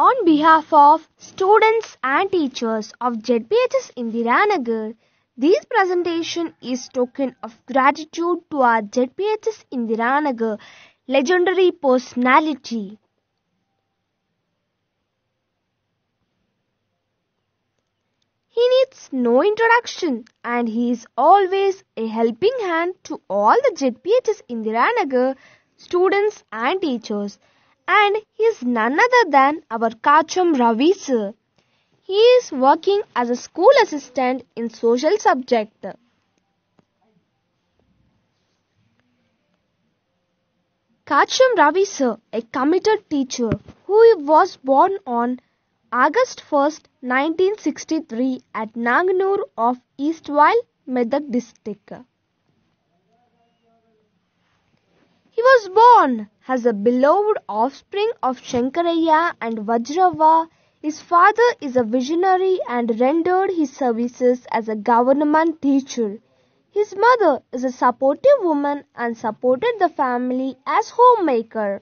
On behalf of students and teachers of ZPHS Indiranagar, this presentation is token of gratitude to our ZPHS Indiranagar legendary personality. He needs no introduction and he is always a helping hand to all the ZPHS Indiranagar students and teachers. And he is none other than our Kacham Ravi sir. He is working as a school assistant in social subject. Kacham Ravi sir, a committed teacher who was born on August 1st, 1963 at Nanganur of Eastwhile, Medak district. He was born as a beloved offspring of Shankaraya and Vajrava. His father is a visionary and rendered his services as a government teacher. His mother is a supportive woman and supported the family as homemaker.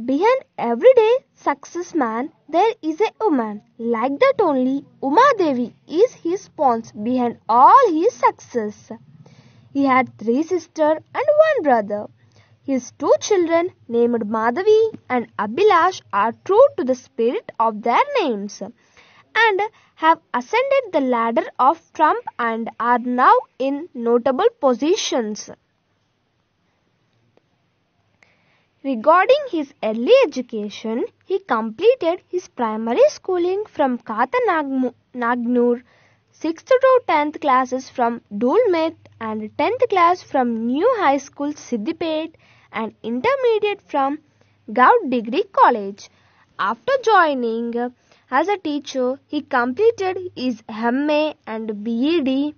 Behind everyday success man, there is a woman. Like that only, Uma Devi is his sponsor behind all his success. He had 3 sisters and 1 brother. His 2 children named Madhavi and Abhilash are true to the spirit of their names and have ascended the ladder of Trump and are now in notable positions. Regarding his early education, he completed his primary schooling from Kata Nagnur, 6th to 10th classes from Dulmet and 10th class from New High School Siddipet and intermediate from Goud Degree College. After joining as a teacher, he completed his MA and BEd.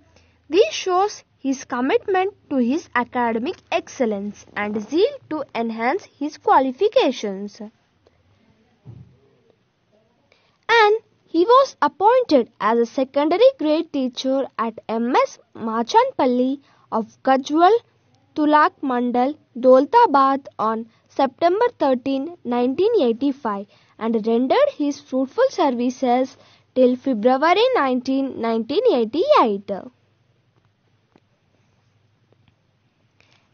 This shows his commitment to his academic excellence and zeal to enhance his qualifications. And he was appointed as a secondary grade teacher at MS Machanpalli of Gajwal, Tulak Mandal, Doltabad on September 13, 1985 and rendered his fruitful services till February 19, 1988.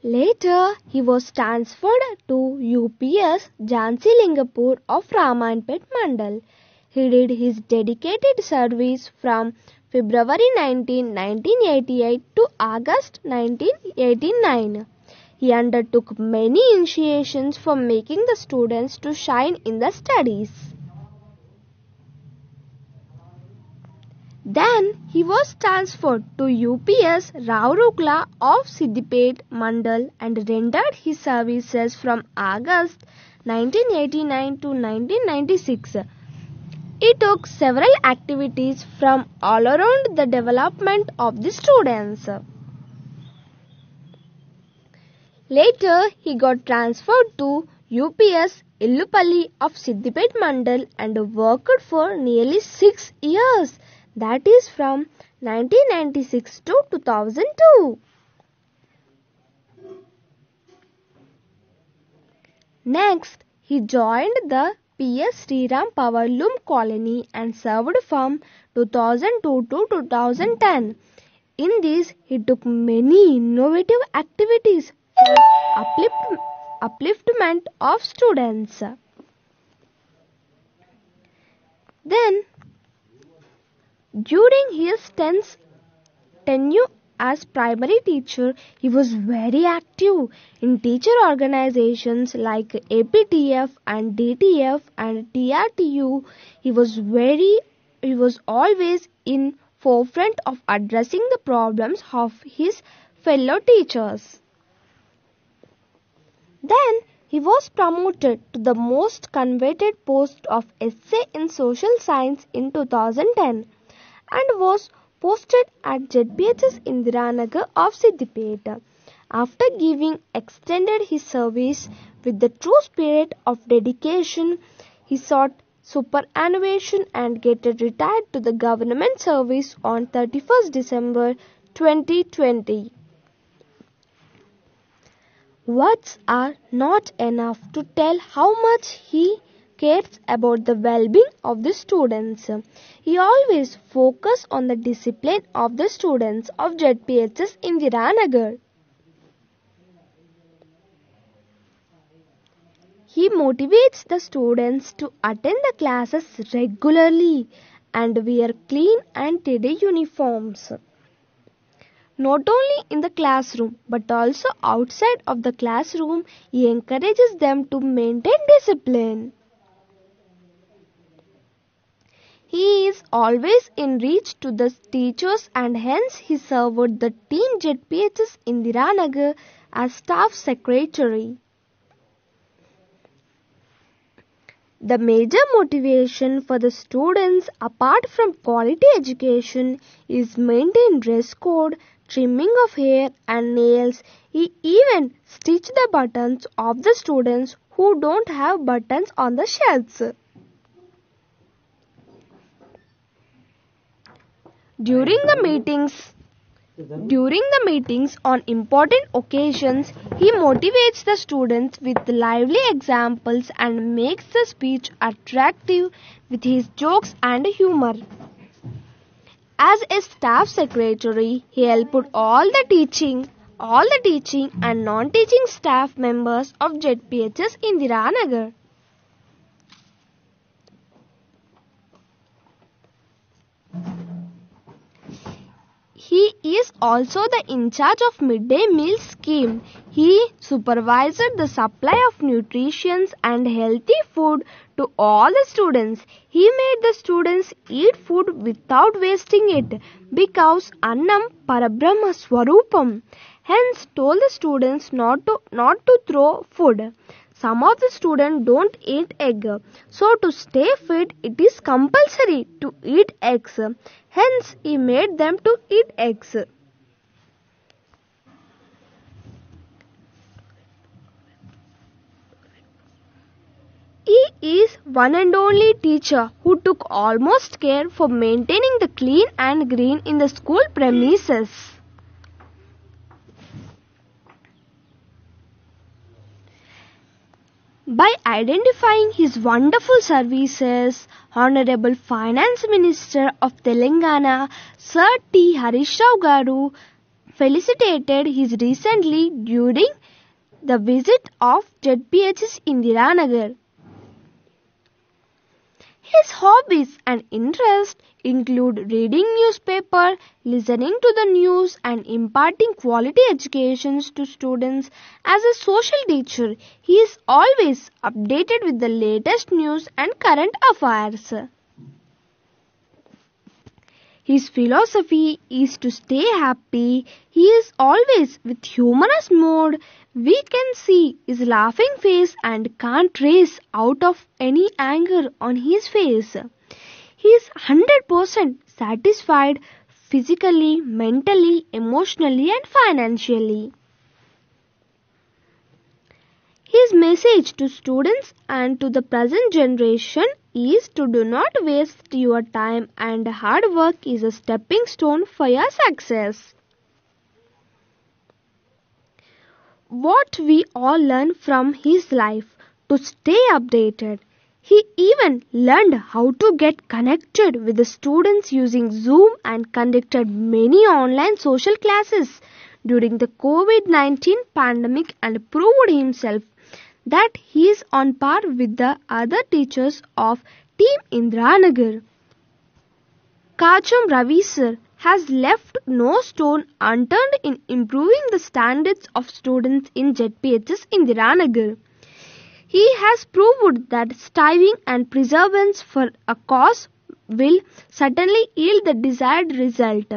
Later, he was transferred to UPS Jhansi Lingapur of Ramanpet Mandal. He did his dedicated service from February 19, 1988 to August 1989. He undertook many initiations for making the students to shine in the studies. Then he was transferred to UPS Raurukla of Siddipet Mandal and rendered his services from August 1989 to 1996. He took several activities from all around the development of the students. Later, he got transferred to UPS Illupalli of Siddipet Mandal and worked for nearly 6 years. That is from 1996 to 2002. Next, he joined the PS Sriram Power Loom Colony and served from 2002 to 2010. In this, he took many innovative activities for upliftment of students. Then, during his tenure as primary teacher, he was very active in teacher organizations like APTF and DTF and TRTU. He was always in forefront of addressing the problems of his fellow teachers. Then he was promoted to the most coveted post of SA in social science in 2010 and was posted at ZPHS Indiranagar of Siddipet. After giving extended his service with the true spirit of dedication, he sought superannuation and get retired to the government service on 31st December 2020. Words are not enough to tell how much he cares about the well-being of the students. He always focuses on the discipline of the students of ZPHS Indiranagar. He motivates the students to attend the classes regularly and wear clean and tidy uniforms. Not only in the classroom but also outside of the classroom, he encourages them to maintain discipline. He is always in reach to the teachers and hence he served the Teen ZPHS Indiranagar as staff secretary. The major motivation for the students apart from quality education is maintain dress code, trimming of hair and nails. He even stitch the buttons of the students who don't have buttons on the shirts. During the meetings on important occasions, he motivates the students with lively examples and makes the speech attractive with his jokes and humor. As a staff secretary, he helped all the teaching and non-teaching staff members of ZPHS Indiranagar. He is also the in charge of midday meal scheme. He supervised the supply of nutritious and healthy food to all the students. He made the students eat food without wasting it because Annam Parabrahma Swarupam. Hence told the students not to throw food. Some of the students don't eat egg. So to stay fit, it is compulsory to eat eggs. Hence, he made them to eat eggs. He is one and only teacher who took almost care for maintaining the clean and green in the school premises. By identifying his wonderful services, Honorable Finance Minister of Telangana, Sir T. Harish Rao Garu, felicitated his recently during the visit of ZPHS Indiranagar. His hobbies and interests include reading newspaper, listening to the news and imparting quality educations to students. As a social teacher, he is always updated with the latest news and current affairs. His philosophy is to stay happy. He is always with humorous mood. We can see his laughing face and can't trace out of any anger on his face. He is 100% satisfied physically, mentally, emotionally and financially. His message to students and to the present generation is to do not waste your time and hard work is a stepping stone for your success. What we all learn from his life to stay updated. He even learned how to get connected with the students using Zoom and conducted many online social classes during the COVID-19 pandemic and proved himself that he is on par with the other teachers of Team Indiranagar. Kacham Ravi sir has left no stone unturned in improving the standards of students in ZPHS Indiranagar. He has proved that striving and perseverance for a cause will certainly yield the desired result.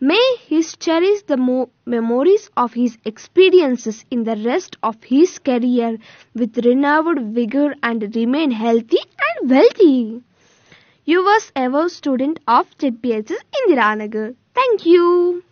May he cherish the memories of his experiences in the rest of his career with renewed vigor and remain healthy and wealthy. You was ever student of ZPHS Indiranagar. Thank you.